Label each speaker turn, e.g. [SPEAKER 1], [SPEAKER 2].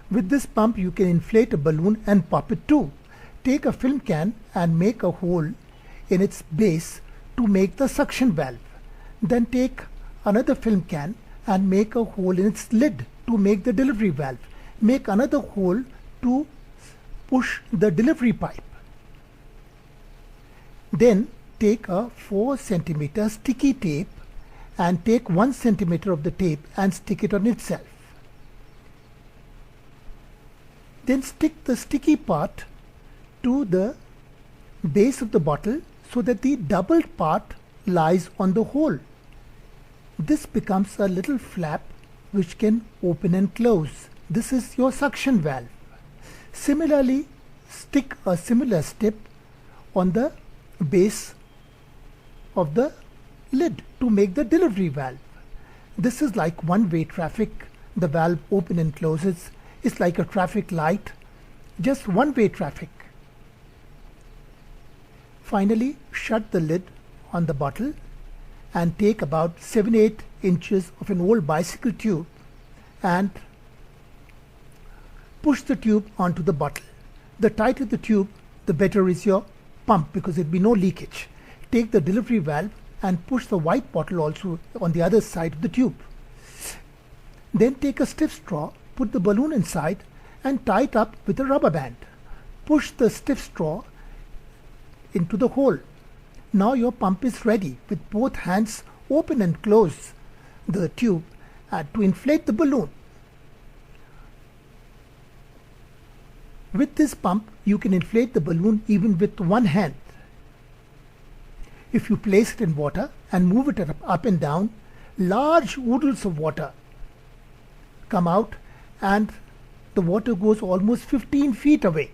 [SPEAKER 1] With this pump you can inflate a balloon and pop it too. Take a film can and make a hole in its base to make the suction valve. Then take another film can and make a hole in its lid to make the delivery valve. Make another hole to push the delivery pipe. Then take a 4 centimeter sticky tape and take 1 centimeter of the tape and stick it on itself. Then stick the sticky part to the base of the bottle so that the doubled part lies on the hole. This becomes a little flap which can open and close. This is your suction valve. Similarly, stick a similar step on the base of the lid to make the delivery valve. This is like one-way traffic. The valve opens and closes. It's like a traffic light, just one-way traffic. Finally, shut the lid on the bottle and take about 7-8 inches of an old bicycle tube and push the tube onto the bottle. The tighter the tube, the better is your pump because there will be no leakage. Take the delivery valve and push the white bottle also on the other side of the tube. Then take a stiff straw, put the balloon inside and tie it up with a rubber band. Push the stiff straw into the hole. Now your pump is ready. With both hands open and close the tube to inflate the balloon. With this pump you can inflate the balloon even with one hand. If you place it in water and move it up and down, large oodles of water come out and the water goes almost 15 feet away.